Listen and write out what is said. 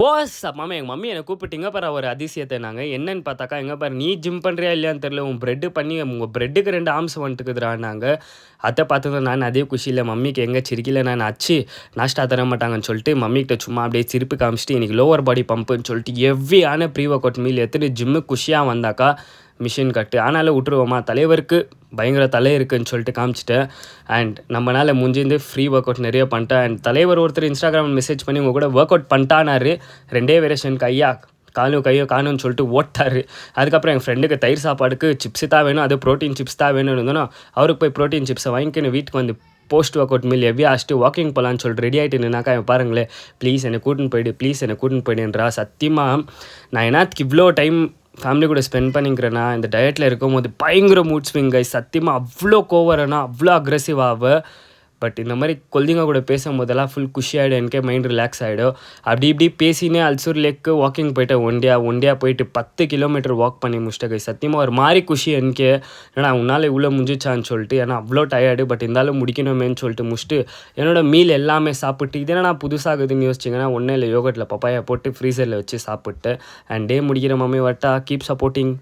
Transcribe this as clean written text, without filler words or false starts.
போஸ் மாமா எங்கள் மம்மி என்னை கூப்பிட்டு இங்கே பாரு ஒரு அதிசயத்தை நாங்கள் என்னன்னு பார்த்தாக்கா எங்கே பாரு நீ ஜிம் பண்ணுறியா இல்லையான்னு தெரில உன் ப்ரெட்டு பண்ணி உங்கள் ப்ரெட்டுக்கு 2 ஆர்ம்ஸ் வந்துட்டுக்குதுறான்னாங்க. அதை பார்த்ததும் நான் அதே குஷியில் மம்மிக்கு எங்கே சிரிக்கல நான் அச்சு நாஷ்டா தர மாட்டாங்கன்னு சொல்லிட்டு மம்மிக்கிட்ட சும்மா அப்படியே சிரிப்பு காமிச்சிட்டு இன்றைக்கி லோவர் பாடி பம்புன்னு சொல்லிட்டு ஹெவியான ப்ரீ ஒர்க் அவுட் மீல் எடுத்துகிட்டு ஜிம்மு குஷியாக வந்தாக்கா மிஷின் கட்டு ஆனாலும் விட்டுருவோமா தலைவருக்கு பயங்கர தலை இருக்குன்னு சொல்லிட்டு காமிச்சிட்டேன். அண்ட் நம்மளால் முடிஞ்சிருந்து ஃப்ரீ ஒர்க் அவுட் நிறைய பண்ணிட்டேன். அண்ட் தலைவர் ஒருத்தர் இன்ஸ்டாகிராமில் மெசேஜ் பண்ணி உங்கள் கூட ஒர்க் அவுட் பண்ணிட்டானாரு 2 வேரியேஷனுக்கு ஐயா கையோ காணும்னு சொல்லிட்டு ஓட்டார். அதுக்கப்புறம் எங்கள் ஃப்ரெண்டுக்கு தயிர் சாப்பாடுக்கு சிப்ஸு தான் வேணும், அது ப்ரோட்டீன் சிப்ஸ் தான் வேணும்னு இருந்தோன்னா அவருக்கு போய் ப்ரோட்டீன் சிப்ஸை வாங்கிக்கின்னு வீட்டுக்கு வந்து போஸ்ட் ஒர்க் அவுட் மீல் ஹெவியாக அடிச்சுட்டு வாக்கிங் போகலான்னு சொல்லிட்டு ரெடி ஆகிட்டு நின்னாக்கா பாருங்களேன் ப்ளீஸ் என்னை கூட்டின்னு போயிடுன்றா. சத்தியமாக நான் என்னத்துக்கு இவ்வளோ டைம் ஃபேமிலி கூட ஸ்பெண்ட் பண்ணிக்கிறேன்னா இந்த டயட்டில் இருக்கும்போது பயங்கர மூட் ஸ்விங் கைஸ். சத்தியமாக அவ்வளோ கோவரனா அவ்வளோ அக்ரெசிவாக. பட் இந்த மாதிரி குழந்தைங்க கூட பேசும்போதெல்லாம் ஃபுல் குஷி ஆகிடும், எனக்கே மைண்ட் ரிலாக்ஸ் ஆகிடும். அப்படி இப்படி பேசினே அல்சூர் லேக்கு வாக்கிங் போயிட்டேன். ஒண்டியாக போயிட்டு 10 கிலோமீட்டர் வாக் பண்ணி முடிச்சிட்டேன் கைஸ். சத்தியமாக ஒரு மாதிரி குஷி எனக்கே. ஏன்னா உன்னால் இவ்வளோ முடிஞ்சிச்சான்னு சொல்லிட்டு, ஏன்னா அவ்வளோ டயர்டு பட் இருந்தாலும் முடிக்கணுமேன்னு சொல்லிட்டு முடிச்சுட்டு என்னோடய மீல் எல்லாமே சாப்பிட்டு இது என்ன புதுசாகுதுன்னு யோசிச்சிங்கன்னா ஒன்றும் இல்லை, யோகட்டில் பப்பாயா போட்டு ஃப்ரீசரில் வச்சு சாப்பிட்டு அண்ட் டே முடிக்கிற மம்மி வட்டா கீப் சப்போர்ட்டிங்.